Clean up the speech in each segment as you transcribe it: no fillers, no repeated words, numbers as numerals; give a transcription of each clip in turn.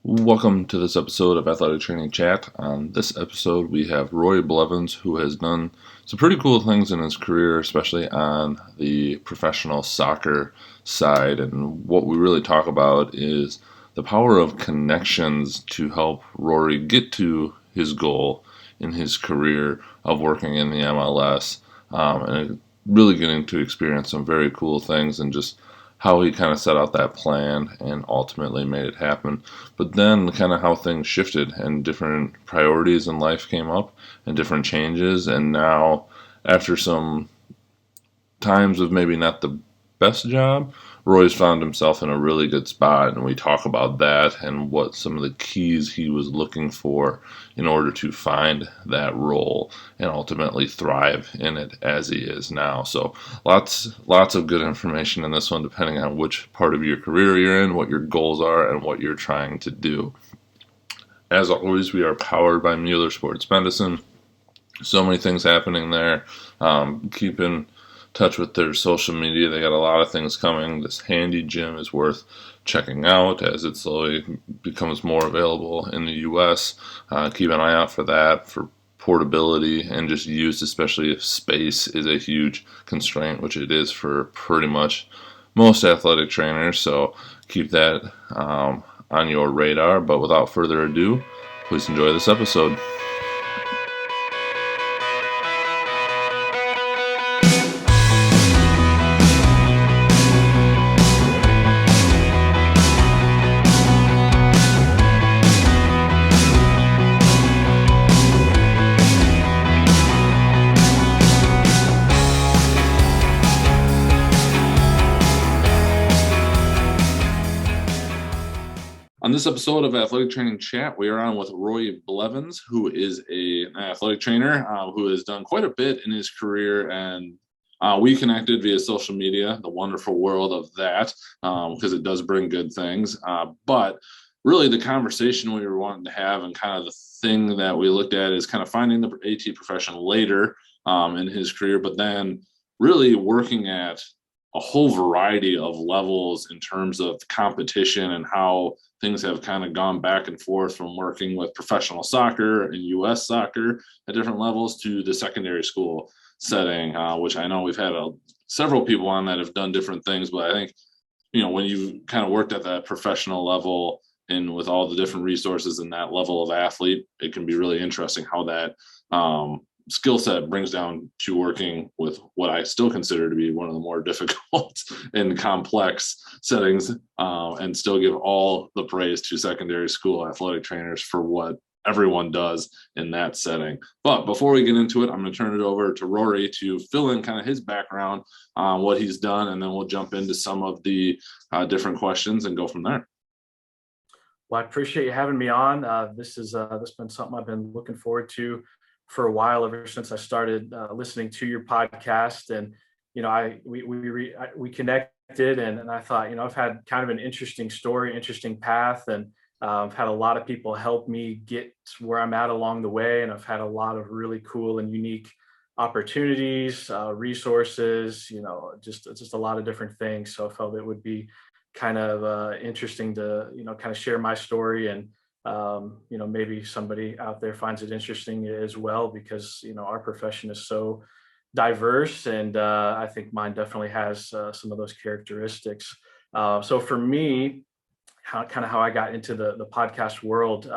Welcome to this episode of Athletic Training Chat. On this episode, we have Rory Blevins, who has done some pretty cool things in his career, especially on the professional soccer side. And what we really talk about is the power of connections to help Rory get to his goal in his career of working in the MLS, and really getting to experience some very cool things and just how he kind of set out that plan and ultimately made it happen. But then kind of how things shifted and different priorities in life came up and different changes. And now, after some times of maybe not the best job, Roy's found himself in a really good spot, and we talk about that and what some of the keys he was looking for in order to find that role and ultimately thrive in it as he is now. So lots of good information in this one, depending on which part of your career you're in, what your goals are, and what you're trying to do. As always, we are powered by Mueller Sports Medicine. So many things happening there. Keep in touch with their social media. They got a lot of things coming. This handy gym is worth checking out as it slowly becomes more available in the U.S. Keep an eye out for that, for portability and just use, especially if space is a huge constraint, which it is for pretty much most athletic trainers. So keep that on your radar. But without further ado, please enjoy this episode. On this episode of Athletic Training Chat, we are on with Rory Blevins, who is an athletic trainer who has done quite a bit in his career, and we connected via social media, the wonderful world of that, because it does bring good things. But really, the conversation we were wanting to have and kind of the thing that we looked at is kind of finding the AT profession later in his career, but then really working at a whole variety of levels in terms of competition and how things have kind of gone back and forth from working with professional soccer and U.S. soccer at different levels to the secondary school setting, which I know we've had several people on that have done different things. But I think, when you kind of worked at that professional level and with all the different resources and that level of athlete, it can be really interesting how that skill set brings down to working with what I still consider to be one of the more difficult and complex settings, and still give all the praise to secondary school athletic trainers for what everyone does in that setting. But before we get into it, I'm going to turn it over to Rory to fill in kind of his background on what he's done, and then we'll jump into some of the different questions and go from there. Well, I appreciate you having me on. This has been something I've been looking forward to for a while, ever since I started listening to your podcast. And we connected, and I thought, I've had kind of an interesting story, interesting path, and I've had a lot of people help me get to where I'm at along the way, and I've had a lot of really cool and unique opportunities, resources, just a lot of different things. So I felt it would be kind of interesting to kind of share my story, and maybe somebody out there finds it interesting as well, because our profession is so diverse, and I think mine definitely has some of those characteristics. So for me, how I got into the podcast world,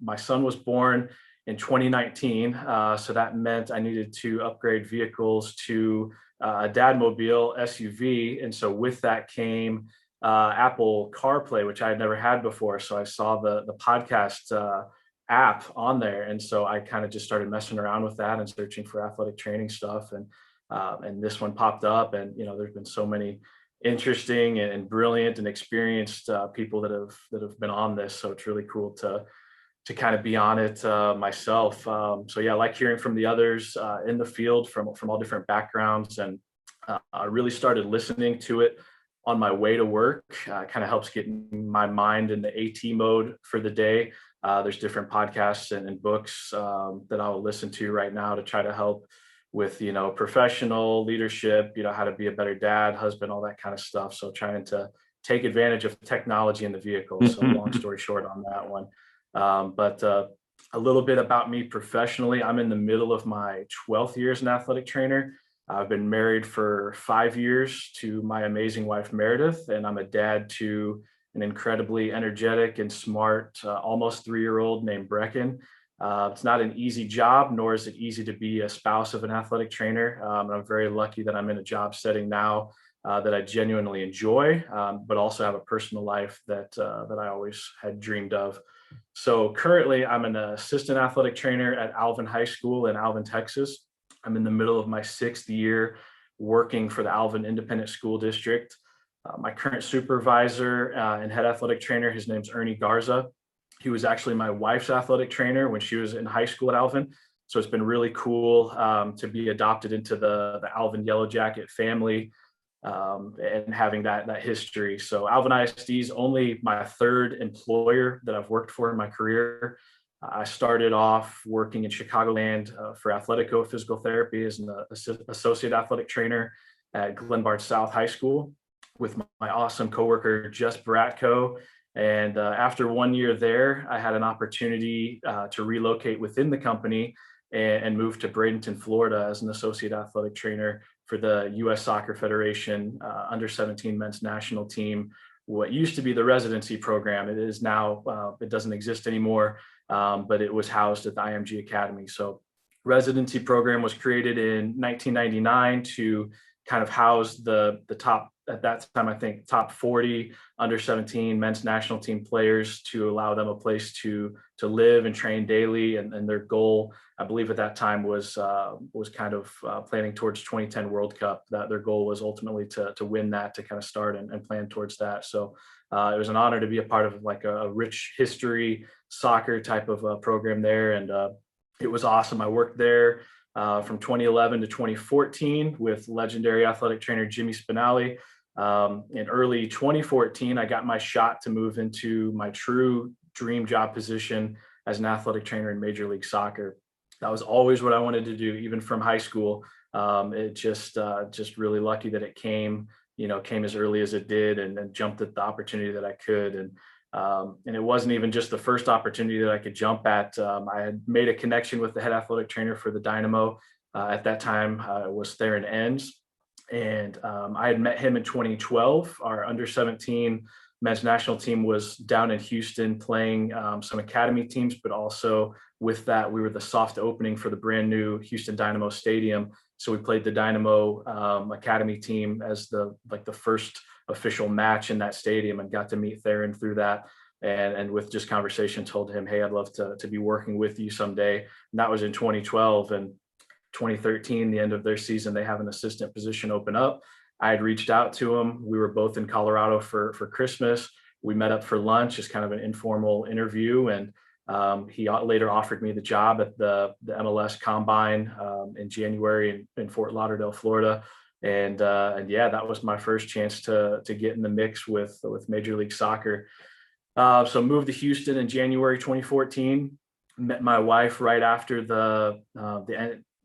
my son was born in 2019, so that meant I needed to upgrade vehicles to a Dadmobile SUV, and so with that came Apple CarPlay, which I had never had before. So I saw the podcast app on there, and so I kind of just started messing around with that and searching for athletic training stuff, and this one popped up, and there's been so many interesting and brilliant and experienced people that have been on this. So it's really cool to kind of be on it myself. So yeah, I like hearing from the others in the field from all different backgrounds, and I really started listening to it on my way to work. Kind of helps get my mind in the AT mode for the day. There's different podcasts and books that I'll listen to right now to try to help with, professional leadership, how to be a better dad, husband, all that kind of stuff. So trying to take advantage of technology in the vehicle. So long story short on that one. But a little bit about me professionally. I'm in the middle of my 12th year as an athletic trainer. I've been married for 5 years to my amazing wife, Meredith, and I'm a dad to an incredibly energetic and smart, almost 3-year-old named Brecken. It's not an easy job, nor is it easy to be a spouse of an athletic trainer. I'm very lucky that I'm in a job setting now that I genuinely enjoy, but also have a personal life that I always had dreamed of. So currently, I'm an assistant athletic trainer at Alvin High School in Alvin, Texas. I'm in the middle of my 6th year working for the Alvin Independent School District. My current supervisor and head athletic trainer, his name's Ernie Garza. He was actually my wife's athletic trainer when she was in high school at Alvin. So it's been really cool to be adopted into the Alvin Yellow Jacket family and having that history. So Alvin ISD is only my 3rd employer that I've worked for in my career. I started off working in Chicagoland for Athletico Physical Therapy as an associate athletic trainer at Glenbard South High School with my awesome coworker, Jess Bratko. And after 1 year there, I had an opportunity to relocate within the company and move to Bradenton, Florida as an associate athletic trainer for the U.S. Soccer Federation under 17 men's national team. What used to be the residency program, it is now, it doesn't exist anymore, but it was housed at the IMG Academy. So residency program was created in 1999 to kind of house the top, at that time, I think top 40 under 17 men's national team players to allow them a place to live and train daily. And their goal, I believe at that time was kind of planning towards 2010 World Cup. That their goal was ultimately to win that, to kind of start and plan towards that. So it was an honor to be a part of like a rich history soccer type of program there. And it was awesome. I worked there from 2011 to 2014 with legendary athletic trainer Jimmy Spinelli. In early 2014, I got my shot to move into my true dream job position as an athletic trainer in Major League Soccer. That was always what I wanted to do, even from high school. It just really lucky that it came as early as it did, and jumped at the opportunity that I could. And it wasn't even just the first opportunity that I could jump at. I had made a connection with the head athletic trainer for the Dynamo. At that time, it was Theron Enns. And I had met him in 2012. Our under 17 men's national team was down in Houston playing some academy teams, but also with that, we were the soft opening for the brand new Houston Dynamo Stadium. So we played the Dynamo academy team as the first official match in that stadium, and got to meet Theron through that. And with just conversation, told him, hey, I'd love to be working with you someday. And that was in 2012. And 2013, the end of their season, they have an assistant position open up. I had reached out to him. We were both in Colorado for Christmas. We met up for lunch, just kind of an informal interview. And he later offered me the job at the MLS Combine in January in Fort Lauderdale, Florida. And yeah, that was my first chance to get in the mix with Major League Soccer. So moved to Houston in January 2014. Met my wife right after the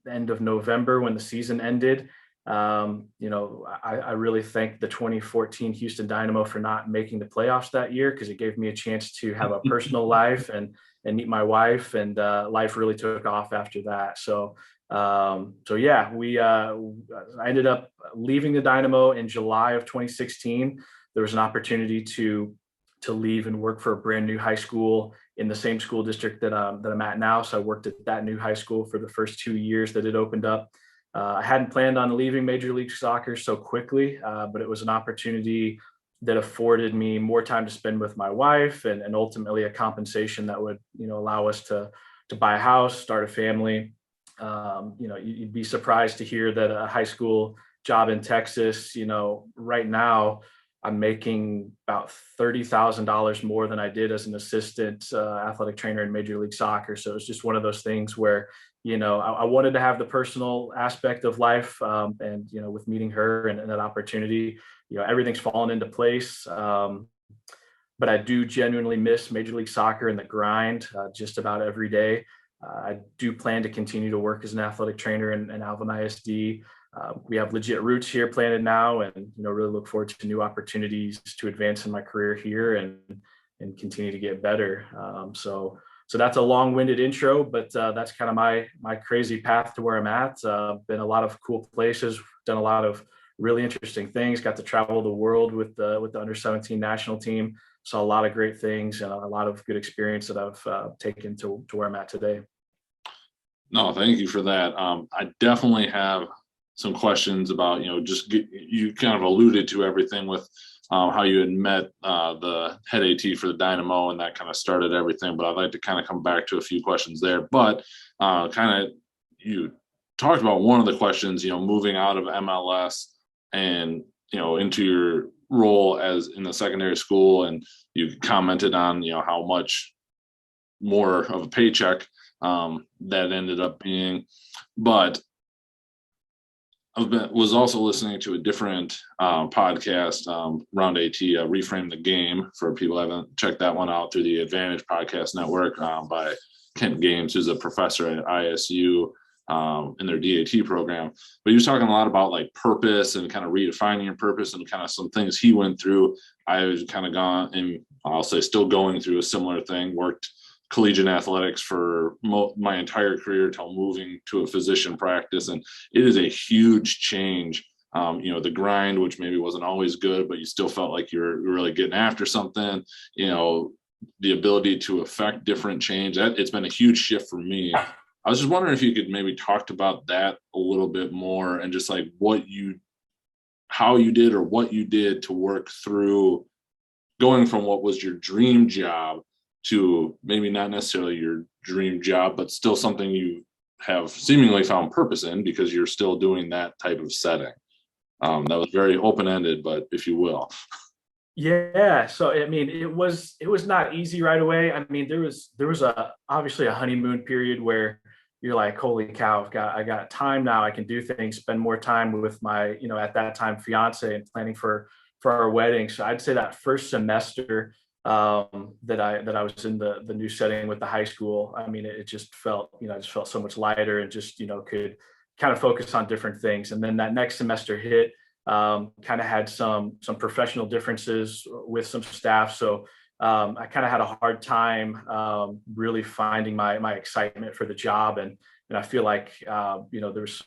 end of November when the season ended. I really thank the 2014 Houston Dynamo for not making the playoffs that year, because it gave me a chance to have a personal life and meet my wife, and life really took off after that. So yeah, I ended up leaving the Dynamo in July of 2016. There was an opportunity to leave and work for a brand new high school in the same school district that I'm at now. So I worked at that new high school for the first 2 years that it opened up. I hadn't planned on leaving Major League Soccer so quickly, but it was an opportunity that afforded me more time to spend with my wife, and ultimately a compensation that would, allow us to buy a house, start a family. You'd be surprised to hear that a high school job in Texas, right now, I'm making about $30,000 more than I did as an assistant athletic trainer in Major League Soccer. So it's just one of those things where, I wanted to have the personal aspect of life, and, with meeting her and that opportunity, everything's fallen into place. But I do genuinely miss Major League Soccer and the grind just about every day. I do plan to continue to work as an athletic trainer in Alvin ISD. we have legit roots here planted now, and really look forward to new opportunities to advance in my career here and continue to get better. So that's a long-winded intro, but that's kind of my crazy path to where I'm at. Been a lot of cool places, done a lot of really interesting things. Got to travel the world with the under 17 national team. Saw a lot of great things and a lot of good experience that I've taken to where I'm at today. No, thank you for that. I definitely have some questions about, you kind of alluded to everything with how you had met the head AT for the Dynamo, and that kind of started everything. But I'd like to kind of come back to a few questions there. But you talked about one of the questions, moving out of MLS and, into your role as in the secondary school. And you commented on, how much more of a paycheck that ended up being. But was also listening to a different podcast, Round AT, Reframe the Game, for people who haven't checked that one out, through the Advantage Podcast Network, by Kent Games, who's a professor at ISU in their DAT program. But he was talking a lot about like purpose and kind of redefining your purpose and kind of some things he went through. I was kind of gone, and I'll say still going through a similar thing, worked collegiate athletics for my entire career till moving to a physician practice. And it is a huge change. The grind, which maybe wasn't always good, but you still felt like you're really getting after something, the ability to affect different change. It's been a huge shift for me. I was just wondering if you could maybe talk about that a little bit more, and just like how you did or what you did to work through going from what was your dream job to maybe not necessarily your dream job, but still something you have seemingly found purpose in, because you're still doing that type of setting. That was very open-ended, but if you will. Yeah. So, I mean, it was not easy right away. I mean, there was obviously a honeymoon period where you're like, holy cow, I got time now. I can do things, spend more time with my, at that time, fiance, and planning for our wedding. So I'd say that first semester that I was in the new setting with the high school, I mean, it just felt, I just felt so much lighter, and just, could kind of focus on different things. And then that next semester hit, kind of had some professional differences with some staff. So I kind of had a hard time really finding my excitement for the job. And I feel like, there's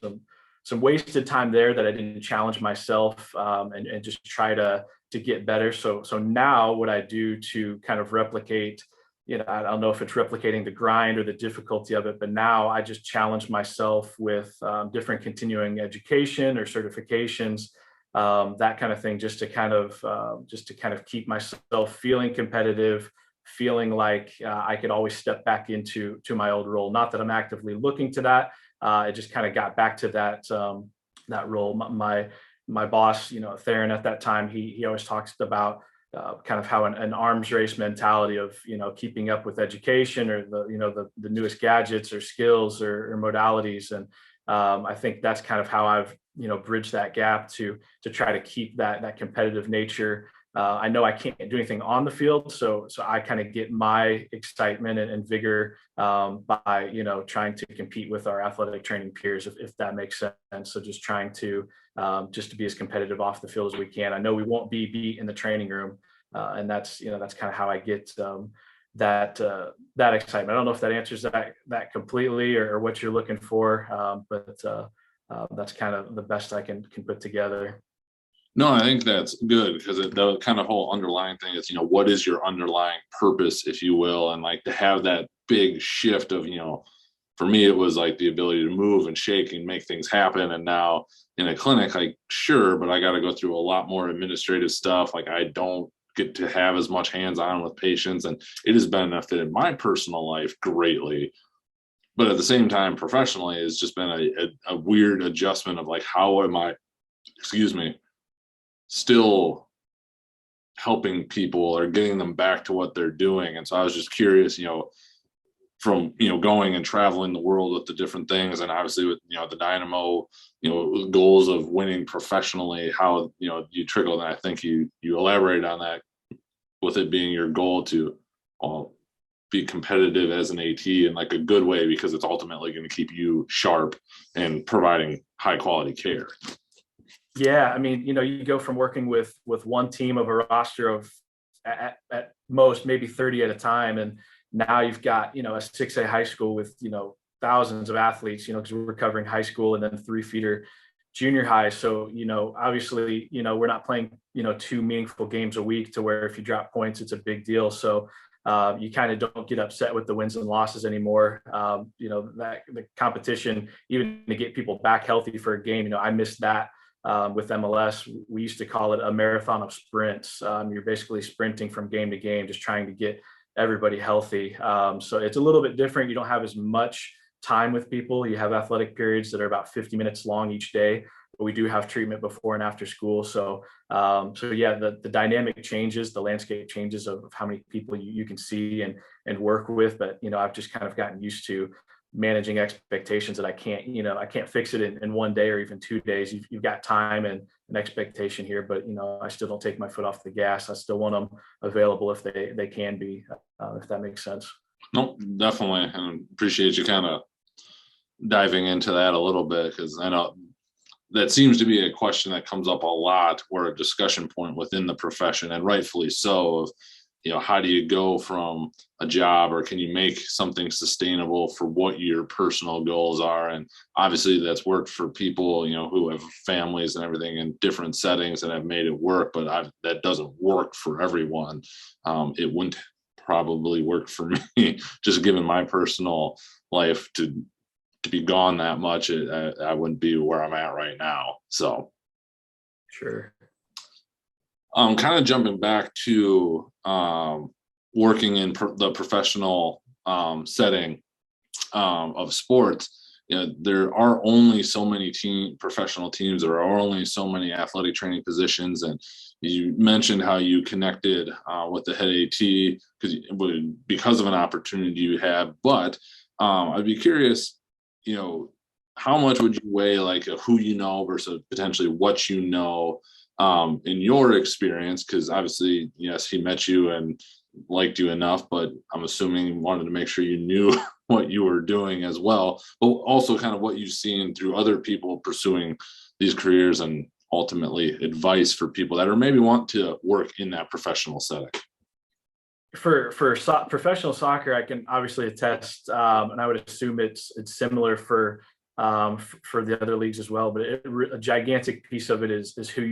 some wasted time there that I didn't challenge myself and just try to get better. So now what I do to kind of replicate, I don't know if it's replicating the grind or the difficulty of it, but now I just challenge myself with different continuing education or certifications, that kind of thing, just to kind of keep myself feeling competitive, feeling like I could always step back into my old role. Not that I'm actively looking to that. I just kind of got back to that role. My boss, Theron, at that time, he always talks about kind of how an arms race mentality of, keeping up with education, or the newest gadgets or skills or modalities. And I think that's kind of how I've, bridged that gap to try to keep that competitive nature. I know I can't do anything on the field, so I kind of get my excitement and vigor by trying to compete with our athletic training peers, if that makes sense. So just trying to just to be as competitive off the field as we can. I know we won't be beat in the training room, and that's kind of how I get that excitement. I don't know if that answers that completely, or what you're looking for, but that's kind of the best I can put together. No, I think that's good, because the kind of whole underlying thing is, what is your underlying purpose, if you will, and like to have that big shift of, for me, it was like the ability to move and shake and make things happen. And now in a clinic, like, sure, but I got to go through a lot more administrative stuff. Like, I don't get to have as much hands-on with patients, and it has benefited my personal life greatly. But at the same time, professionally, it's just been a weird adjustment of like, how am I, still helping people or getting them back to what they're doing. And so I was just curious, from going and traveling the world with the different things, and obviously with the Dynamo, goals of winning professionally, how you trickled. And I think you elaborate on that with it being your goal to be competitive as an AT in like a good way, because it's ultimately going to keep you sharp and providing high quality care. Yeah, I mean, you go from working with one team of a roster of at most maybe 30 at a time, and now you've got a 6A high school with thousands of athletes, because we're covering high school and then 3 feeder junior high. So obviously we're not playing 2 meaningful games a week to where if you drop points it's a big deal. So you kind of don't get upset with the wins and losses anymore. That the competition, even to get people back healthy for a game, I missed that. With MLS, we used to call it a marathon of sprints. You're basically sprinting from game to game, just trying to get everybody healthy. So it's a little bit different. You don't have as much time with people. You have athletic periods that are about 50 minutes long each day, but we do have treatment before and after school. So yeah, the dynamic changes, the landscape changes of how many people you can see and work with. But I've just kind of gotten used to managing expectations that I can't fix it in 1 day or even 2 days. You've got time and an expectation here, but I still don't take my foot off the gas. I still want them available if they can be, if that makes sense. Nope, definitely. And appreciate you kind of diving into that a little bit, because I know that seems to be a question that comes up a lot, or a discussion point within the profession, and rightfully so, of how do you go from a job, or can you make something sustainable for what your personal goals are? And obviously that's worked for people who have families and everything in different settings and have made it work, but that doesn't work for everyone. It wouldn't probably work for me just given my personal life to be gone that much. I wouldn't be where I'm at right now. So Sure. kind of jumping back to working in the professional setting of sports, there are only so many professional teams. There are only so many athletic training positions. And you mentioned how you connected with the head AT because of an opportunity you had. But I'd be curious, how much would you weigh like who versus potentially what in your experience? Because obviously, yes, he met you and liked you enough, but I'm assuming he wanted to make sure you knew what you were doing as well, but also kind of what you've seen through other people pursuing these careers, and ultimately advice for people that are maybe want to work in that professional setting. For professional soccer, I can obviously attest, and I would assume it's similar for the other leagues as well. But a gigantic piece of it is who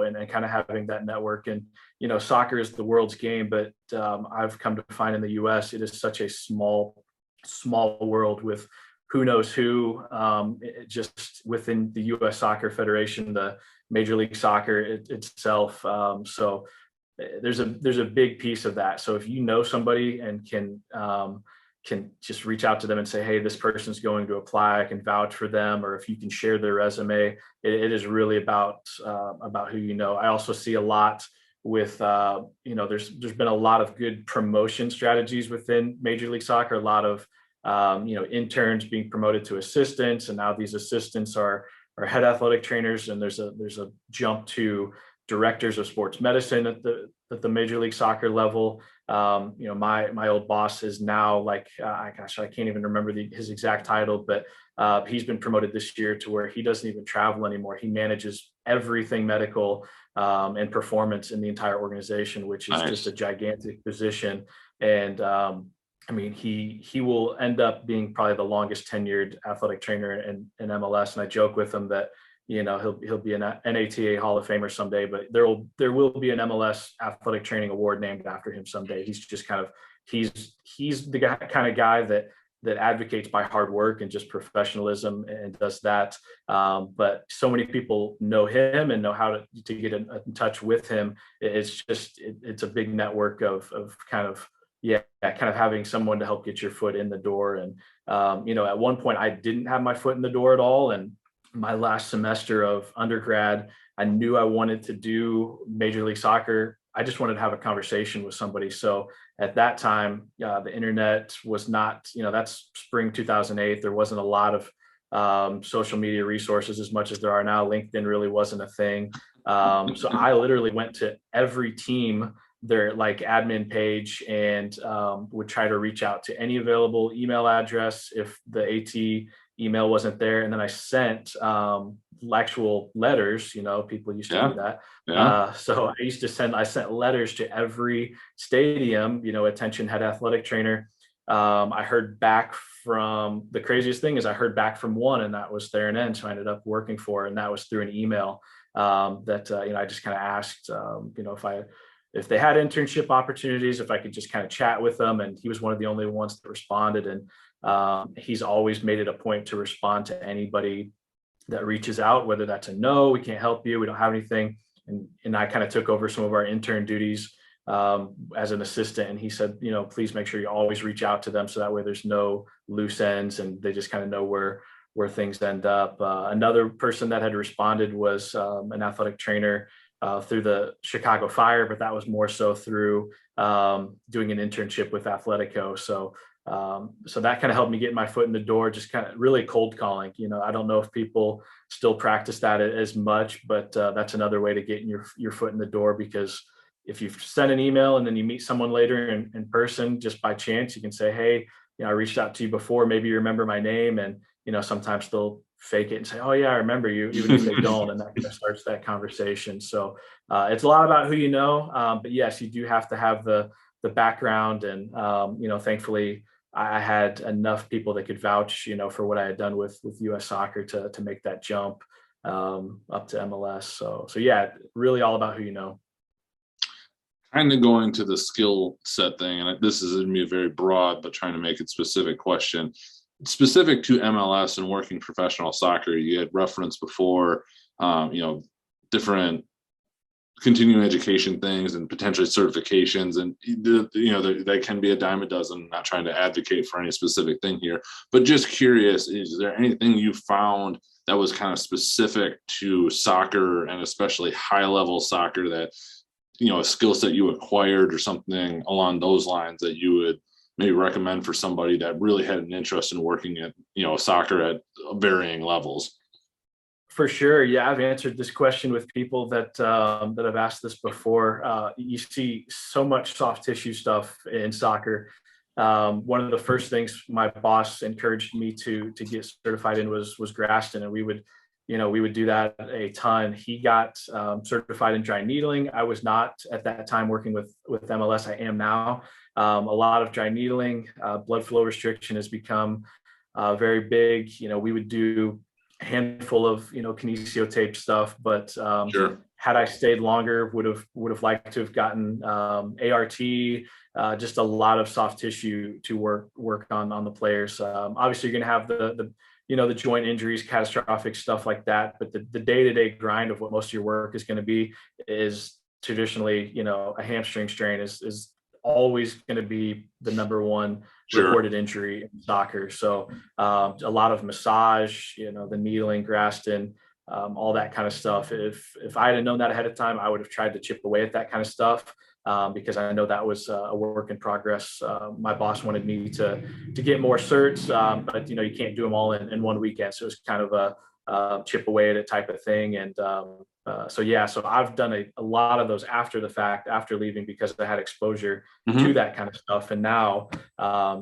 and kind of having that network. And soccer is the world's game, but I've come to find in the U.S. it is such a small world with who knows who. Just within the U.S. Soccer Federation, the Major League Soccer itself. So there's a big piece of that. So if somebody and can just reach out to them and say, hey, this person's going to apply, I can vouch for them, or if you can share their resume, it is really about who I also see a lot with there's been a lot of good promotion strategies within Major League Soccer. A lot of interns being promoted to assistants, and now these assistants are head athletic trainers, and there's a jump to directors of sports medicine at the Major League Soccer level. My old boss is now like, I can't even remember his exact title, but he's been promoted this year to where he doesn't even travel anymore. He manages everything medical and performance in the entire organization, which is just a gigantic position. And he will end up being probably the longest tenured athletic trainer in MLS. And I joke with him that he'll be an NATA Hall of Famer someday, but there will be an MLS athletic training award named after him someday. He's just he's the kind of guy that advocates by hard work and just professionalism and does that. But so many people know him and know how to get in touch with him. It's a big network of kind of having someone to help get your foot in the door. And at one point I didn't have my foot in the door at all, and my last semester of undergrad, I knew I wanted to do Major League Soccer. I just wanted to have a conversation with somebody. So at that time, the internet was not, that's spring 2008. There wasn't a lot of social media resources as much as there are now. LinkedIn really wasn't a thing. So I literally went to every team their like admin page and would try to reach out to any available email address if the AT email wasn't there. And then I sent actual letters, people used to Yeah. do that. Yeah. So I sent letters to every stadium, attention head athletic trainer. I heard back from, the craziest thing is I heard back from one, and that was there and then. So I ended up working for, and that was through an email that, I just kind of asked, if they had internship opportunities, if I could just kind of chat with them. And he was one of the only ones that responded. And he's always made it a point to respond to anybody that reaches out, whether that's a no, we can't help you, we don't have anything. And I kind of took over some of our intern duties as an assistant. And he said, please make sure you always reach out to them so that way there's no loose ends and they just kind of know where things end up. Another person that had responded was an athletic trainer through the Chicago Fire, but that was more so through doing an internship with Athletico. So that kind of helped me get my foot in the door, just kind of really cold calling. I don't know if people still practice that as much, but that's another way to get your foot in the door, because if you send an email and then you meet someone later in person, just by chance, you can say, hey, I reached out to you before, maybe you remember my name. And, sometimes they'll fake it and say, oh yeah, I remember you, even if they don't. And that kind of starts that conversation. So it's a lot about who you know. But yes, you do have to have the background. And, thankfully, I had enough people that could vouch, for what I had done with US Soccer to make that jump up to MLS. So yeah, really all about who you know. Kind of going to the skill set thing, and this is going to be a very broad, but trying to make it specific question. Specific to MLS and working professional soccer, you had referenced before, different continuing education things and potentially certifications, and they can be a dime a dozen. I'm not trying to advocate for any specific thing here, but just curious, is there anything you found that was kind of specific to soccer, and especially high level soccer, that a skill set you acquired or something along those lines that you would maybe recommend for somebody that really had an interest in working at soccer at varying levels? For sure. Yeah, I've answered this question with people that have asked this before. You see so much soft tissue stuff in soccer. One of the first things my boss encouraged me to get certified in was Graston, and we would do that a ton. He got certified in dry needling. I was not at that time working with MLS. I am now. A lot of dry needling, blood flow restriction has become very big. We would do handful of kinesiotape stuff, but Sure. had I stayed longer, would have liked to have gotten ART, just a lot of soft tissue to work on the players. Obviously you're going to have the joint injuries, catastrophic stuff like that, but the day-to-day grind of what most of your work is going to be is traditionally, a hamstring strain is always going to be the number one Sure. reported injury in soccer. So a lot of massage, the needling, Graston, all that kind of stuff. If I had known that ahead of time, I would have tried to chip away at that kind of stuff, because I know that was a work in progress. My boss wanted me to get more certs, but you can't do them all in one weekend. So it's kind of a chip away at it type of thing. And so I've done a lot of those after the fact, after leaving, because I had exposure to that kind of stuff. And now, I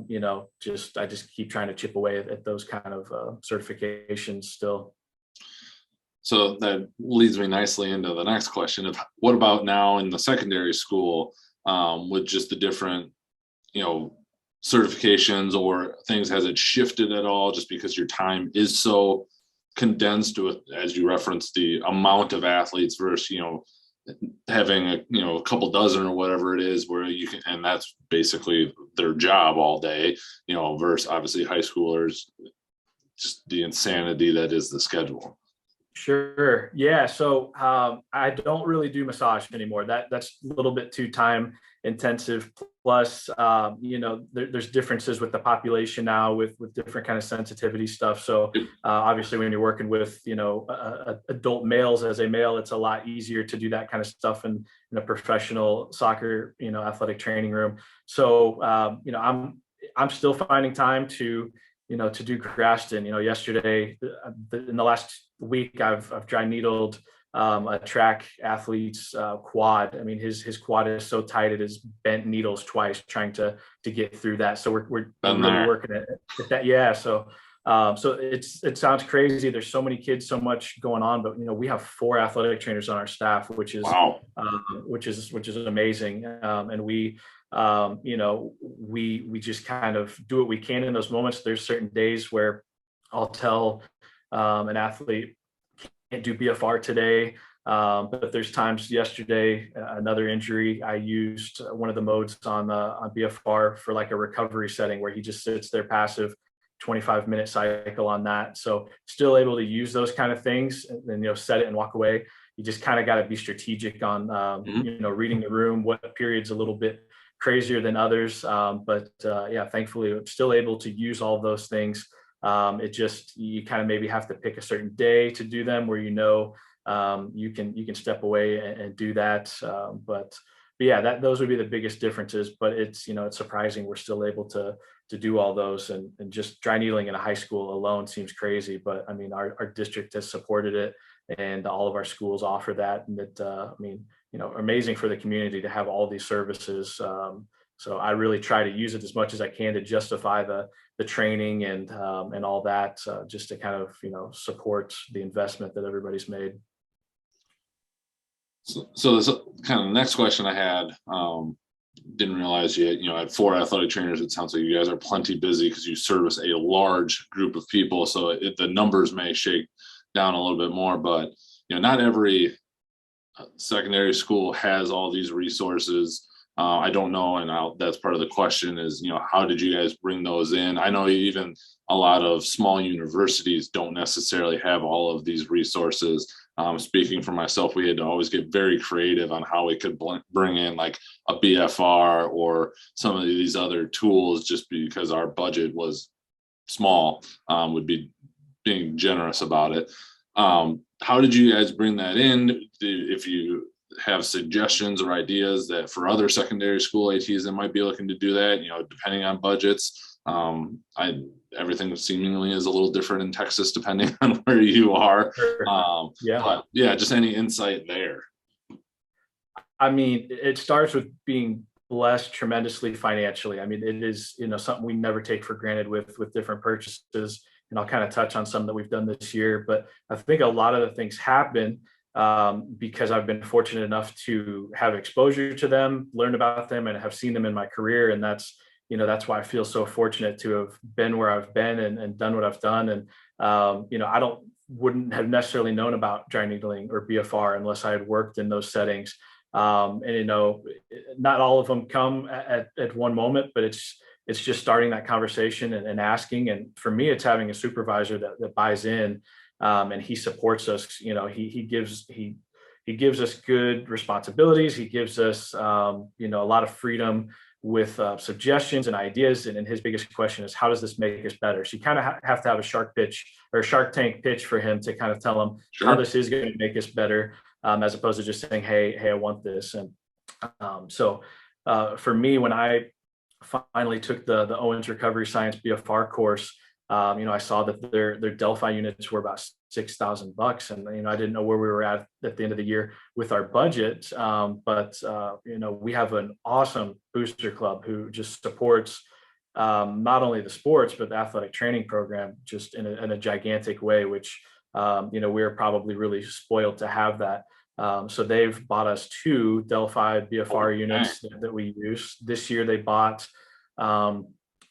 just keep trying to chip away at those kind of certifications still. So that leads me nicely into the next question of what about now in the secondary school, with just the different, certifications or things, has it shifted at all just because your time is so condensed with, as you referenced, the amount of athletes versus, having a couple dozen or whatever it is where you can, and that's basically their job all day, versus obviously high schoolers, just the insanity that is the schedule. Sure. Yeah. So I don't really do massage anymore. That's a little bit too time intensive. Plus, there's differences with the population now with different kind of sensitivity stuff. So obviously, when you're working with adult males as a male, it's a lot easier to do that kind of stuff in a professional soccer athletic training room. So I'm still finding time to do Graston. Yesterday, in the last week, I've dry needled a track athlete's quad. I mean, his quad is so tight it is bent needles twice trying to get through that. So we're really working at that. Yeah. So so it sounds crazy. There's so many kids, so much going on, but we have 4 athletic trainers on our staff, which is Wow. which is amazing. And we just kind of do what we can in those moments. There's certain days where I'll tell an athlete can't do BFR today. But there's times yesterday, another injury, I used one of the modes on BFR for like a recovery setting where he just sits there passive, 25-minute cycle on that. So still able to use those kind of things and then, set it and walk away. You just kind of got to be strategic on, reading the room, what period's a little bit crazier than others. But thankfully I'm still able to use all those things. It just, you kind of maybe have to pick a certain day to do them where you can step away and do that. But yeah, those would be the biggest differences. But it's surprising we're still able to do all those, and just dry needling in a high school alone seems crazy. But I mean, our district has supported it, and all of our schools offer that, and amazing for the community to have all these services. So I really try to use it as much as I can to justify the training and all that, just to kind of support the investment that everybody's made. So this kind of next question I had, didn't realize you had 4 athletic trainers. It sounds like you guys are plenty busy because you service a large group of people. So the numbers may shake down a little bit more, but not every secondary school has all these resources. I don't know, and that's part of the question is, how did you guys bring those in? I know even a lot of small universities don't necessarily have all of these resources. Speaking for myself, we had to always get very creative on how we could bring in like a BFR or some of these other tools, just because our budget was small. Would be being generous about it. How did you guys bring that in? If you have suggestions or ideas that for other secondary school ATs that might be looking to do that, depending on budgets. Everything seemingly is a little different in Texas depending on where you are. But yeah, just any insight there. I mean, it starts with being blessed tremendously financially. I mean, it is something we never take for granted with different purchases, and I'll kind of touch on some that we've done this year. But I think a lot of the things happen because I've been fortunate enough to have exposure to them, learn about them, and have seen them in my career. And that's why I feel so fortunate to have been where I've been and done what I've done. And I wouldn't have necessarily known about dry needling or BFR unless I had worked in those settings. Not all of them come at one moment, but it's just starting that conversation and asking. And for me, it's having a supervisor that buys in. And he supports us. He gives us good responsibilities. He gives us, a lot of freedom with suggestions and ideas. And his biggest question is, how does this make us better? So you kind of have to have a Shark Tank pitch for him to kind of tell him how this is going to make us better, as opposed to just saying, hey, I want this. And for me, when I finally took the Owens Recovery Science BFR course, I saw that their Delphi units were about $6,000, and I didn't know where we were at the end of the year with our budget. But we have an awesome booster club who just supports not only the sports but the athletic training program just in a gigantic way, which we're probably really spoiled to have that. So they've bought us 2 Delphi BFR units that we use. This year they bought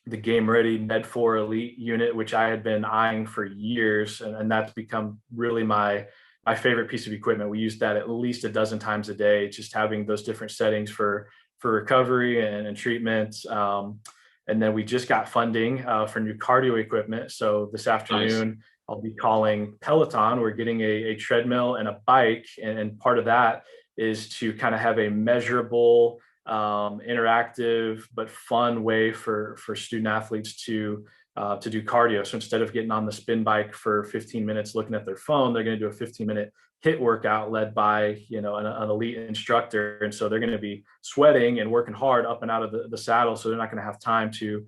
the Game Ready Med4 Elite unit, which I had been eyeing for years, and that's become really my favorite piece of equipment. We use that at least a dozen times a day, just having those different settings for recovery and treatment. And then we just got funding for new cardio equipment. So this afternoon, I'll be calling Peloton. We're getting a treadmill and a bike, and part of that is to kind of have a measurable, interactive but fun way for student athletes to do cardio. So instead of getting on the spin bike for 15 minutes looking at their phone, they're going to do a 15-minute HIIT workout led by an elite instructor. And so they're going to be sweating and working hard up and out of the saddle, so they're not going to have time to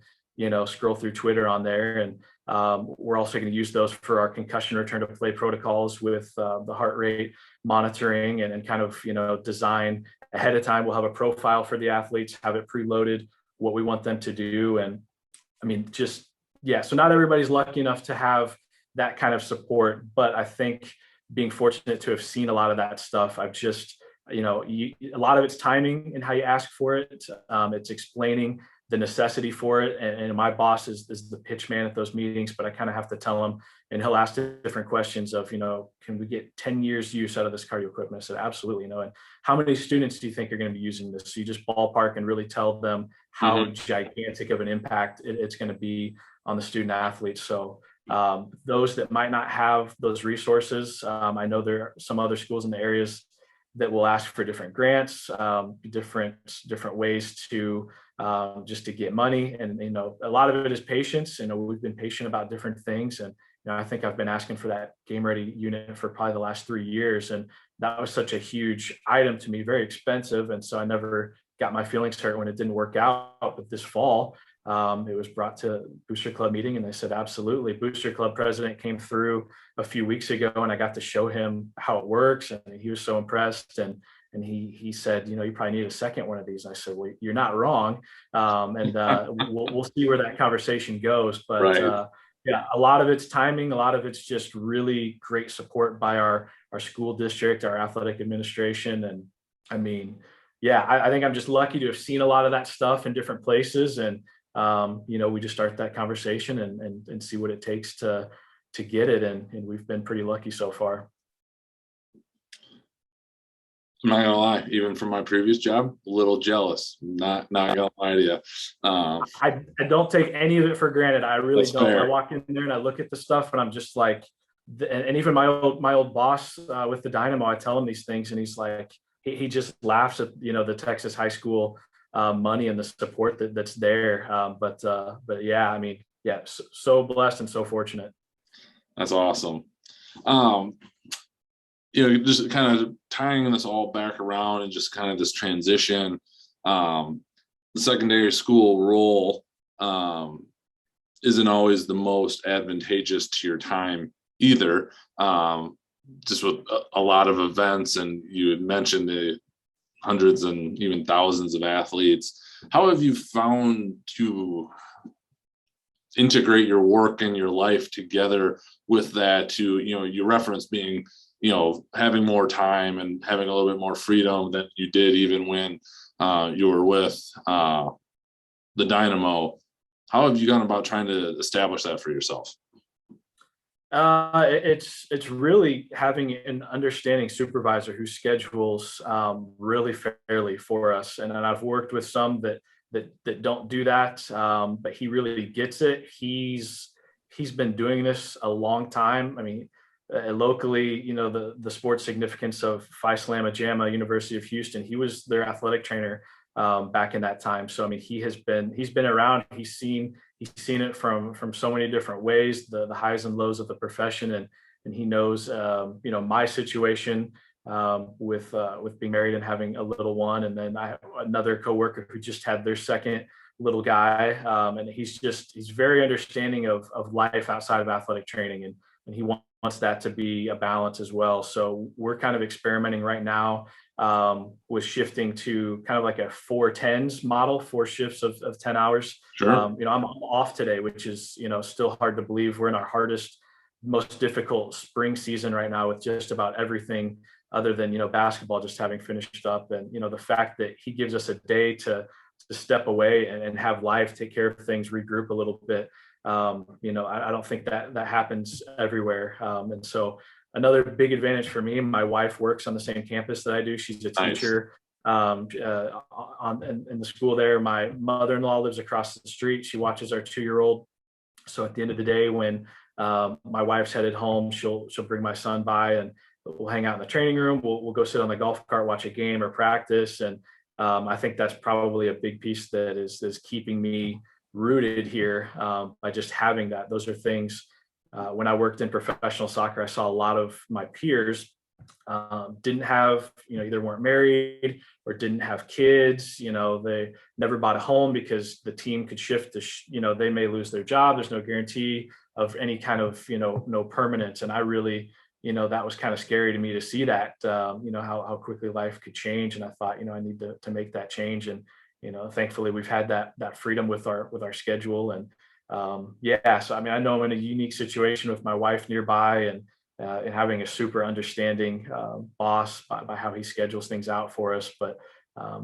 scroll through Twitter on there. And we're also going to use those for our concussion return to play protocols with the heart rate monitoring, and kind of, design ahead of time. We'll have a profile for the athletes, have it preloaded, what we want them to do. And I mean, just, yeah, so not everybody's lucky enough to have that kind of support, but I think being fortunate to have seen a lot of that stuff, I've just, a lot of it's timing and how you ask for it. It's explaining the necessity for it. And my boss is the pitch man at those meetings, but I kind of have to tell him, and he'll ask different questions of, can we get 10 years use out of this cardio equipment? I said, absolutely. And how many students do you think are going to be using this? So you just ballpark and really tell them how gigantic of an impact it's going to be on the student athletes. So those that might not have those resources, I know there are some other schools in the areas that will ask for different grants, different ways to just to get money. And, a lot of it is patience. We've been patient about different things. And, I think I've been asking for that game ready unit for probably the last 3 years. And that was such a huge item to me, very expensive. And so I never got my feelings hurt when it didn't work out. But this fall, it was brought to Booster Club meeting, and they said, absolutely. Booster Club president came through a few weeks ago, and I got to show him how it works. And he was so impressed. And he said, you probably need a second one of these. I said, well, you're not wrong. We'll see where that conversation goes. But Right. Yeah, a lot of it's timing. A lot of it's just really great support by our school district, our athletic administration. And I mean, yeah, I think I'm just lucky to have seen a lot of that stuff in different places. And, we just start that conversation and see what it takes to get it. And we've been pretty lucky so far. I'm not gonna lie, even from my previous job, a little jealous. Not gonna lie to you. I don't take any of it for granted. I really don't. Fair. I walk in there and I look at the stuff and I'm just like, and even my old boss with the Dynamo, I tell him these things and he's like, he just laughs at the Texas high school money and the support that's there. But yeah, I mean, yeah, so blessed and so fortunate. That's awesome. Just kind of tying this all back around and just kind of this transition, the secondary school role isn't always the most advantageous to your time either. Just with a lot of events, and you had mentioned the hundreds and even thousands of athletes. How have you found to integrate your work and your life together with that? To, you reference being, having more time and having a little bit more freedom than you did even when you were with the Dynamo. How have you gone about trying to establish that for yourself? It's really having an understanding supervisor who schedules really fairly for us. And I've worked with some that don't do that, but he really gets it. He's been doing this a long time. I mean, locally, the sports significance of Phi Slama Jama, University of Houston, he was their athletic trainer back in that time. So I mean, he's been around. He's seen it from so many different ways, the highs and lows of the profession, and he knows my situation with being married and having a little one. And then I have another coworker who just had their second little guy, and he's very understanding of life outside of athletic training, and he wants that to be a balance as well. So we're kind of experimenting right now with shifting to kind of like a 4-10s model, 4 shifts of 10 hours. Sure. I'm off today, which is, still hard to believe. We're in our hardest, most difficult spring season right now with just about everything other than, basketball just having finished up. And, the fact that he gives us a day to step away and have life, take care of things, regroup a little bit. I don't think that happens everywhere. And so another big advantage for me, my wife works on the same campus that I do. She's a teacher in the school there. My mother-in-law lives across the street. She watches our 2-year-old. So at the end of the day, when my wife's headed home, she'll bring my son by and we'll hang out in the training room. We'll go sit on the golf cart, watch a game or practice. And I think that's probably a big piece that is keeping me rooted here by just having that. Those are things when I worked in professional soccer, I saw a lot of my peers didn't have, either weren't married or didn't have kids. They never bought a home because the team could shift they may lose their job. There's no guarantee of any kind of, no permanence. And I really, that was kind of scary to me to see that, how quickly life could change. And I thought, I need to make that change. And, thankfully we've had that freedom with our schedule. And so, I mean, I know I'm in a unique situation with my wife nearby, and having a super understanding boss by how he schedules things out for us. But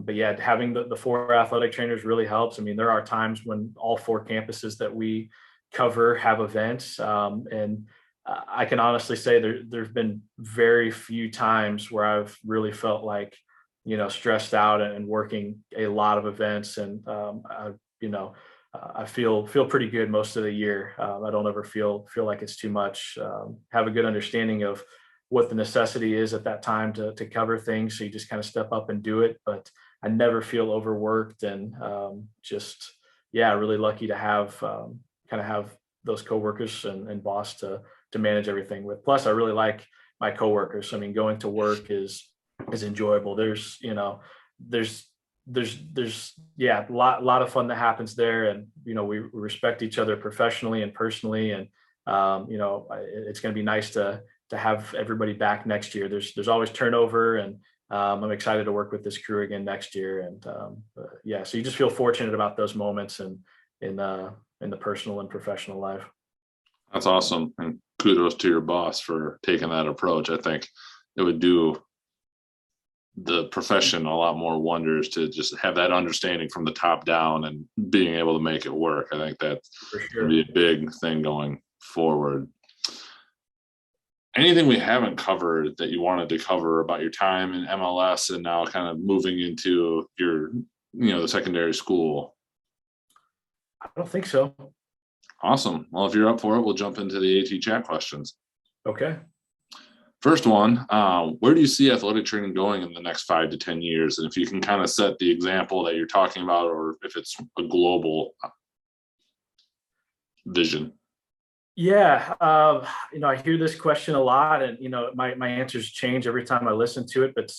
yeah, having the four athletic trainers really helps. I mean, there are times when all four campuses that we cover have events, and I can honestly say there's been very few times where I've really felt like, stressed out and working a lot of events. And I feel pretty good most of the year. I don't ever feel like it's too much. Have a good understanding of what the necessity is at that time to cover things. So you just kind of step up and do it. But I never feel overworked, and really lucky to have have those coworkers and boss to manage everything with. Plus, I really like my coworkers. I mean, going to work is enjoyable. There's a lot of fun that happens there, and we respect each other professionally and personally. And it's going to be nice to have everybody back next year. There's always turnover, and I'm excited to work with this crew again next year. And so you just feel fortunate about those moments and in the personal and professional life. That's awesome, and kudos to your boss for taking that approach. I think it would do the profession a lot more wonders to just have that understanding from the top down and being able to make it work. I think that's going to be a big thing going forward. Anything we haven't covered that you wanted to cover about your time in MLS and now kind of moving into your, the secondary school? I don't think so. Awesome. Well, if you're up for it, we'll jump into the AT chat questions. Okay. First one, where do you see athletic training going in the next 5 to 10 years? And if you can kind of set the example that you're talking about, or if it's a global vision. Yeah. I hear this question a lot, and, my answers change every time I listen to it, but,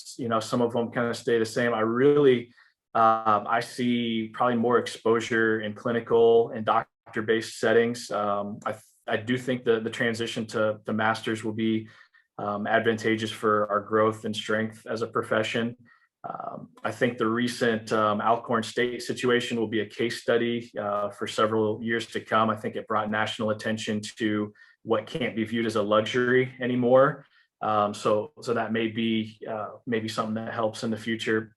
some of them kind of stay the same. I really, I see probably more exposure in clinical and doctor-based settings. I do think the transition to the masters will be advantageous for our growth and strength as a profession. I think the recent Alcorn State situation will be a case study for several years to come. I think it brought national attention to what can't be viewed as a luxury anymore. So that may be maybe something that helps in the future.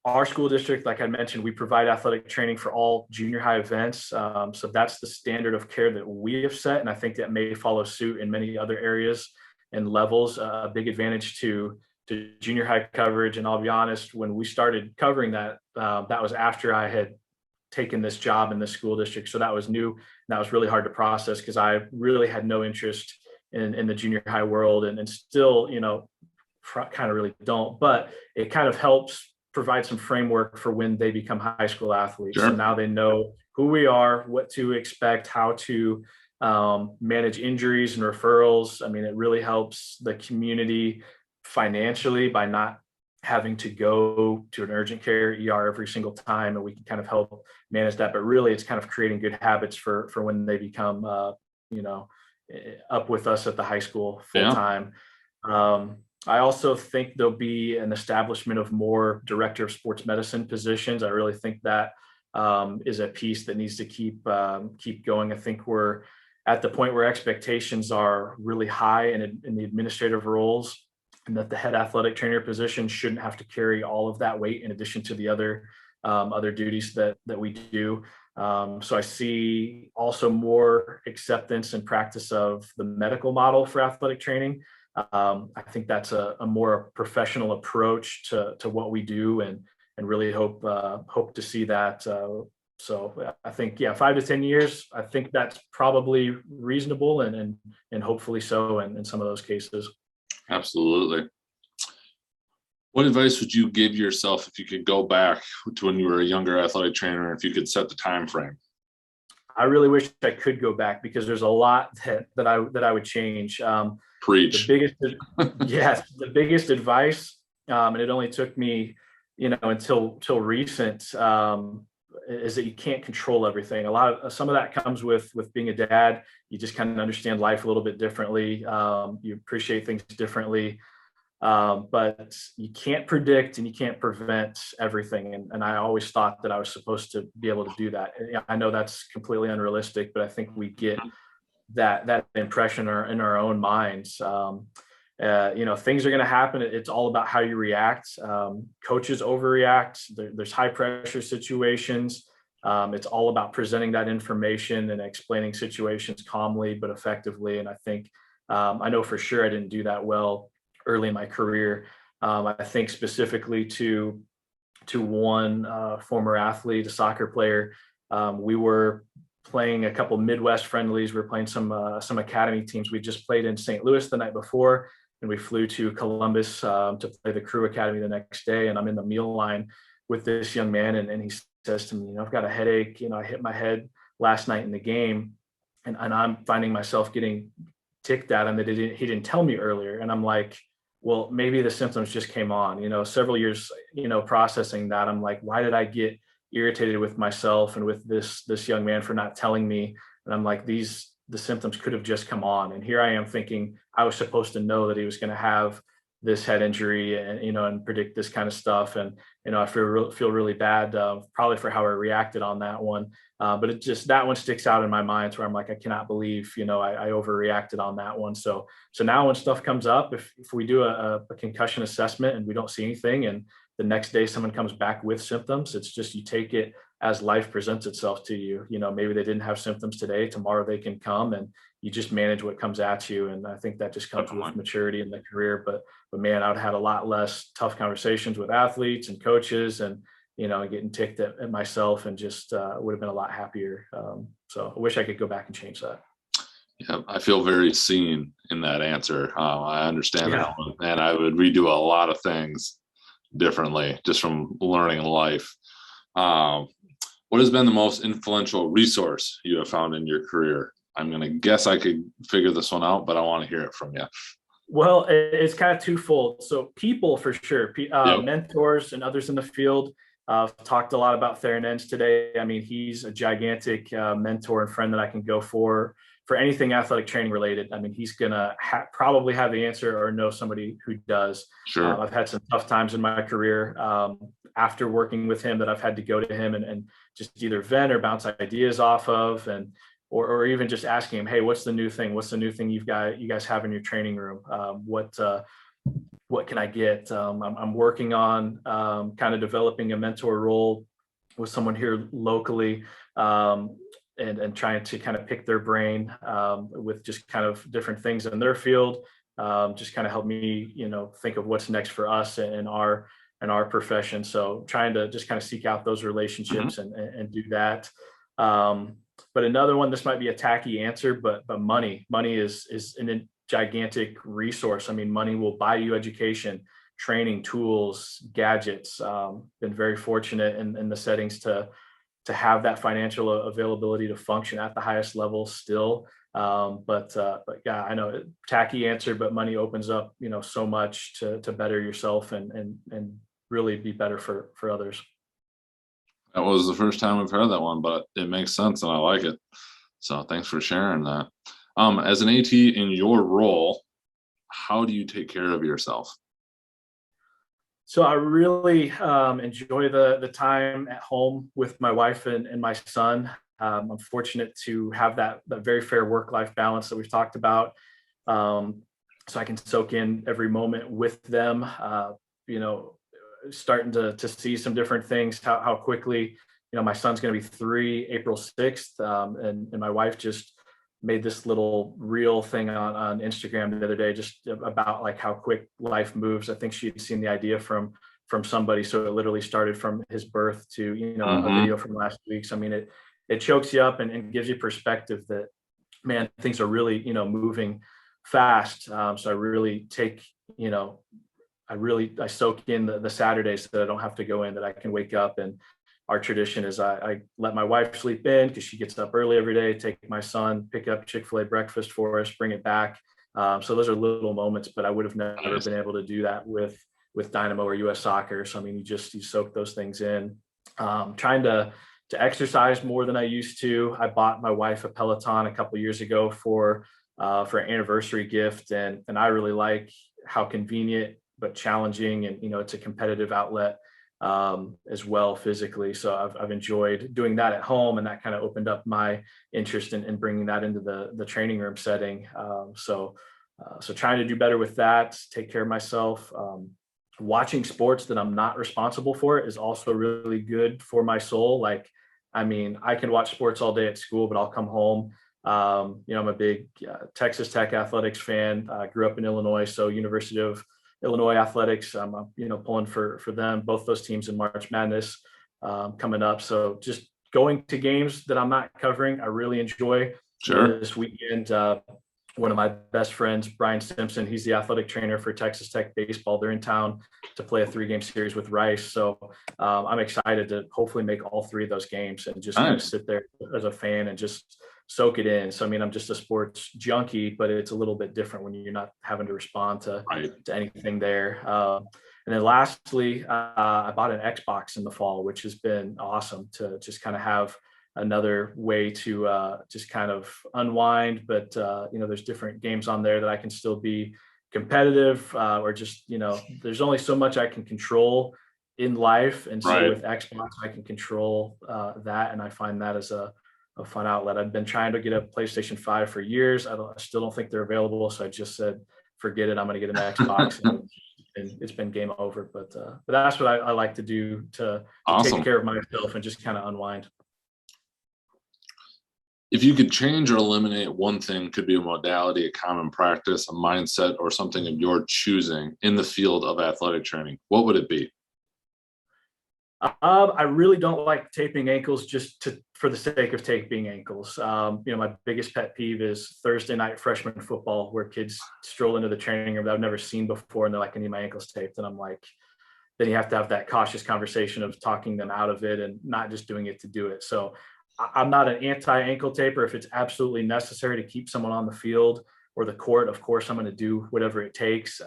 Our school district, like I mentioned, we provide athletic training for all junior high events. So that's the standard of care that we have set. And I think that may follow suit in many other areas and levels. A big advantage to junior high coverage. And I'll be honest, when we started covering that, that was after I had taken this job in the school district. So that was new. And that was really hard to process because I really had no interest in the junior high world, and still, kind of really don't. But it kind of helps provide some framework for when they become high school athletes. Sure. So now they know who we are, what to expect, how to manage injuries and referrals. I mean, it really helps the community financially by not having to go to an urgent care ER every single time, and we can kind of help manage that. But really, it's kind of creating good habits for when they become, up with us at the high school full time. I also think there'll be an establishment of more director of sports medicine positions. I really think that is a piece that needs to keep going. I think we're at the point where expectations are really high in the administrative roles, and that the head athletic trainer position shouldn't have to carry all of that weight in addition to the other duties that we do. So I see also more acceptance and practice of the medical model for athletic training. I think that's a more professional approach to what we do, and really hope to see that. So I think, 5 to 10 years, I think that's probably reasonable, and hopefully so in some of those cases. Absolutely. What advice would you give yourself if you could go back to when you were a younger athletic trainer, if you could set the time frame? I really wish I could go back because there's a lot that I would change. The Preach. biggest, yes, the biggest advice, and it only took me, until recent, is that you can't control everything. Some of that comes with being a dad. You just kind of understand life a little bit differently. You appreciate things differently. But you can't predict and you can't prevent everything. And I always thought that I was supposed to be able to do that. And I know that's completely unrealistic, but I think we get that impression in our own minds. Things are going to happen. It's all about how you react. Coaches overreact. There's high pressure situations. It's all about presenting that information and explaining situations calmly but effectively. And I think I know for sure I didn't do that well early in my career. I think specifically to one former athlete, a soccer player. We were playing a couple Midwest friendlies. We were playing some academy teams. We just played in St. Louis the night before, and we flew to Columbus to play the crew academy the next day. And I'm in the meal line with this young man, and he says to me, I've got a headache. I hit my head last night in the game, and I'm finding myself getting ticked at him that he didn't tell me earlier. And I'm like, well, maybe the symptoms just came on. Several years, processing that. I'm like, why did I get irritated with myself and with this young man for not telling me? And I'm like, the symptoms could have just come on. And here I am thinking I was supposed to know that he was going to have this head injury and predict this kind of stuff. And, I feel really bad, probably for how I reacted on that one. But that one sticks out in my mind where I'm like, I cannot believe, I overreacted on that one. So now when stuff comes up, if we do a concussion assessment and we don't see anything, and the next day someone comes back with symptoms, it's just, you take it as life presents itself to you. Maybe they didn't have symptoms today, tomorrow they can come, and you just manage what comes at you. And I think that just comes with maturity in the career. But man, I would have had a lot less tough conversations with athletes and coaches, and getting ticked at myself, and just would have been a lot happier. So I wish I could go back and change that. Yeah, I feel very seen in that answer. I understand that one, and I would redo a lot of things differently just from learning life. What has been the most influential resource you have found in your career? I'm going to guess I could figure this one out, but I want to hear it from you. Well, it's kind of twofold. So people, for sure, mentors and others in the field. I've talked a lot about Theronens today. I mean, he's a gigantic mentor and friend that I can go for anything athletic training related. I mean, he's going to probably have the answer or know somebody who does. Sure. I've had some tough times in my career after working with him that I've had to go to him and just either vent or bounce ideas off of, or even just asking him, hey, what's the new thing? What's the new thing you guys have in your training room? What can I get? I'm working on kind of developing a mentor role with someone here locally, and trying to kind of pick their brain with just kind of different things in their field. Just kind of help me, think of what's next for us in our profession. So trying to just kind of seek out those relationships and do that. But another one, this might be a tacky answer, but money is a gigantic resource. I mean, money will buy you education, training, tools, gadgets. Been very fortunate in the settings to have that financial availability to function at the highest level still. But yeah, I know tacky answer, but money opens up, so much to better yourself and really be better for others. That was the first time we've heard that one, but it makes sense and I like it. So thanks for sharing that. As an AT in your role, how do you take care of yourself? So I really enjoy the time at home with my wife and my son. I'm fortunate to have that very fair work-life balance that we've talked about. So I can soak in every moment with them. Starting to see some different things, how quickly, my son's going to be 3 April 6th. And my wife just made this little reel thing on Instagram the other day, just about like how quick life moves. I think she'd seen the idea from somebody. So it literally started from his birth to, a video from last week. So I mean, it chokes you up and gives you perspective that, man, things are really, moving fast. So I really take, I soak in the Saturdays that I don't have to go in, that I can wake up and our tradition is I let my wife sleep in because she gets up early every day, take my son, pick up Chick-fil-A breakfast for us, bring it back. So those are little moments, but I would have never Nice. been able to do that with Dynamo or US Soccer. So I mean, you soak those things in. Trying to exercise more than I used to. I bought my wife a Peloton a couple of years ago for an anniversary gift, and I really like how convenient but challenging, and it's a competitive outlet as well physically. So I've enjoyed doing that at home, and that kind of opened up my interest in bringing that into the training room setting. So trying to do better with that, take care of myself. Watching sports that I'm not responsible for is also really good for my soul. Like, I mean, I can watch sports all day at school, but I'll come home. I'm a big Texas Tech athletics fan. I grew up in Illinois, so University of Illinois athletics. I'm pulling for them. Both those teams in March Madness coming up. So just going to games that I'm not covering, I really enjoy. Sure. This weekend, one of my best friends, Brian Simpson, he's the athletic trainer for Texas Tech baseball. They're in town to play a 3-game series with Rice. So I'm excited to hopefully make all 3 of those games and just kind of sit there as a fan and just soak it in. So, I mean, I'm just a sports junkie, but it's a little bit different when you're not having to respond to anything there. And then lastly, I bought an Xbox in the fall, which has been awesome to just kind of have another way to just kind of unwind. But there's different games on there that I can still be competitive, or just there's only so much I can control in life, and so with Xbox I can control that, and I find that as a fun outlet. I've been trying to get a PlayStation 5 for years. I still don't think they're available, so I just said forget it, I'm going to get an Xbox. and it's been game over. But that's what I like to do to take care of myself and just kind of unwind. If you could change or eliminate one thing, could be a modality, a common practice, a mindset, or something of your choosing in the field of athletic training, what would it be? I really don't like taping ankles just for the sake of taping ankles. My biggest pet peeve is Thursday night freshman football, where kids stroll into the training room that I've never seen before, and they're like, I need my ankles taped. And I'm like, then you have to have that cautious conversation of talking them out of it and not just doing it to do it. So I'm not an anti-ankle taper. If it's absolutely necessary to keep someone on the field or the court, of course, I'm going to do whatever it takes.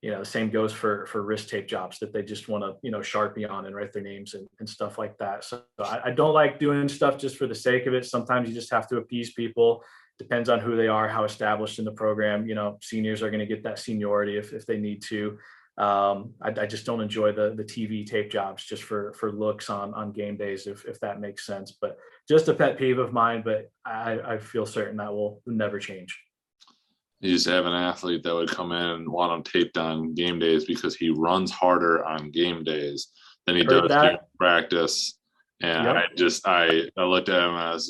The same goes for wrist tape jobs that they just want to, Sharpie on and write their names and stuff like that. So I don't like doing stuff just for the sake of it. Sometimes you just have to appease people. Depends on who they are, how established in the program. Seniors are going to get that seniority if they need to. I just don't enjoy the TV tape jobs just for looks on game days, if that makes sense. But just a pet peeve of mine, but I feel certain that will never change. You just have an athlete that would come in and want him taped on game days because he runs harder on game days than he does during practice. And yep. I looked at him as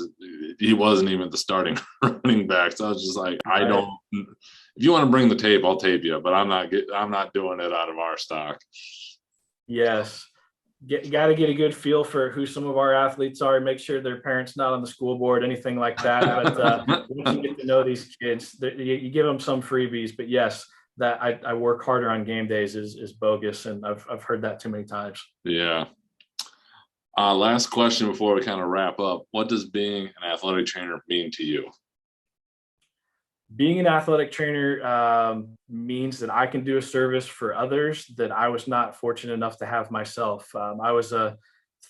he wasn't even the starting running back. So I was just like, I don't. If you want to bring the tape, I'll tape you, but I'm not doing it out of our stock. Yes. Got to get a good feel for who some of our athletes are, make sure their parents not on the school board, anything like that. But once you get to know these kids, you give them some freebies. But yes, that I work harder on game days is bogus, and I've heard that too many times. Yeah. Last question before we kind of wrap up. What does being an athletic trainer mean to you? Being an athletic trainer means that I can do a service for others that I was not fortunate enough to have myself. I was a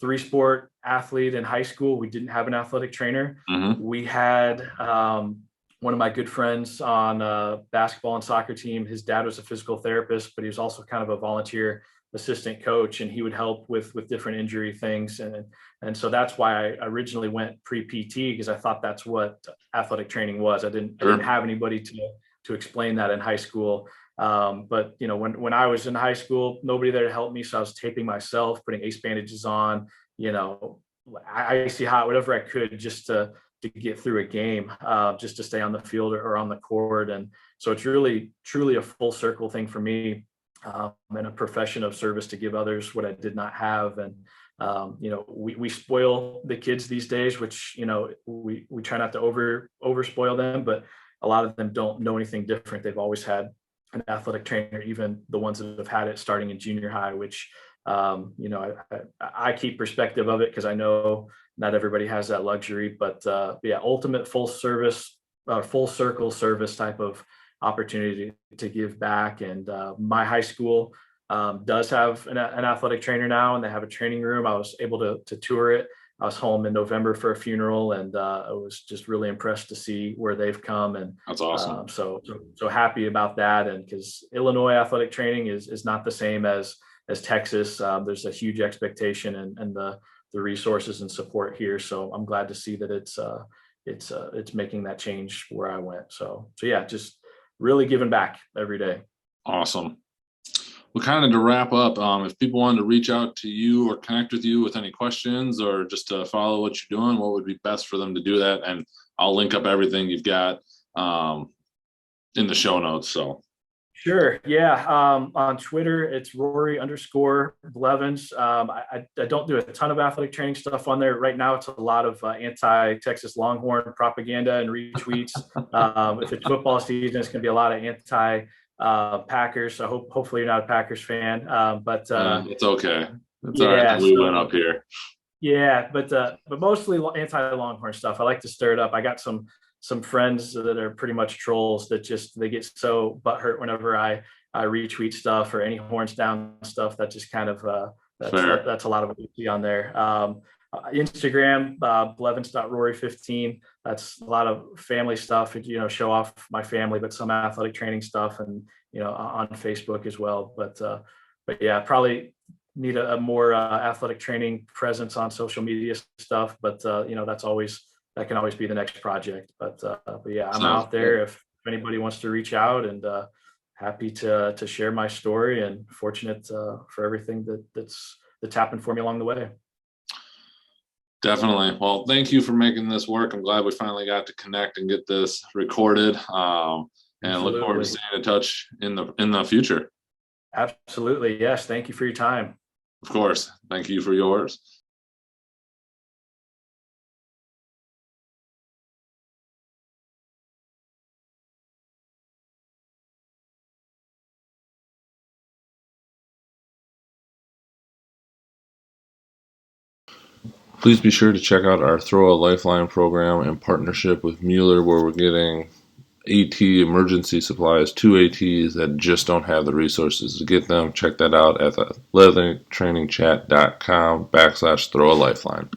3-sport athlete in high school. We didn't have an athletic trainer. Mm-hmm. We had one of my good friends on a basketball and soccer team. His dad was a physical therapist, but he was also kind of a volunteer assistant coach, and he would help with different injury things. And so that's why I originally went pre-PT, because I thought that's what athletic training was. I didn't have anybody to explain that in high school. But when I was in high school, nobody there to help me. So I was taping myself, putting ace bandages on, icy hot, whatever I could, just to get through a game, just to stay on the field or on the court. And so it's really, truly a full circle thing for me. And a profession of service to give others what I did not have. And, we spoil the kids these days, which, we try not to over spoil them, but a lot of them don't know anything different. They've always had an athletic trainer, even the ones that have had it starting in junior high, which I keep perspective of it because I know not everybody has that luxury, but yeah, ultimate full circle service type of opportunity to give back. And my high school does have an athletic trainer now, and they have a training room. I was able to tour it. I was home in November for a funeral, and I was just really impressed to see where they've come. And That's awesome. so happy about that. And because Illinois athletic training is not the same as Texas, there's a huge expectation and the resources and support here. So I'm glad to see that it's making that change where I went. So yeah, just really giving back every day. Awesome. Well, kind of to wrap up, if people wanted to reach out to you or connect with you with any questions or just to follow what you're doing, what would be best for them to do that? And I'll link up everything you've got in the show notes. So Sure. Yeah. On Twitter, it's Rory_Blevins. I don't do a ton of athletic training stuff on there right now. It's a lot of anti-Texas Longhorn propaganda and retweets. If it's football season, it's going to be a lot of anti-Packers. So hopefully you're not a Packers fan. But it's okay. It's all right yeah, that we went up here. yeah, but mostly anti-Longhorn stuff. I like to stir it up. I got some friends that are pretty much trolls that just they get so butthurt whenever I retweet stuff or any horns down stuff. That just kind of that's a lot of what you see on there. Instagram, Blevins.Rory15. That's a lot of family stuff. Show off my family, but some athletic training stuff, and on Facebook as well. But yeah, probably need a more athletic training presence on social media stuff. But that can always be the next project. But yeah, I'm out there if anybody wants to reach out, and happy to share my story, and fortunate for everything that's happened for me along the way. Definitely. Well, thank you for making this work. I'm glad we finally got to connect and get this recorded. And look forward to staying in touch in the future. Absolutely. Yes. Thank you for your time. Of course. Thank you for yours. Please be sure to check out our Throw a Lifeline program in partnership with Mueller, where we're getting AT emergency supplies to ATs that just don't have the resources to get them. Check that out at the leathertrainingchat.com/throw a lifeline.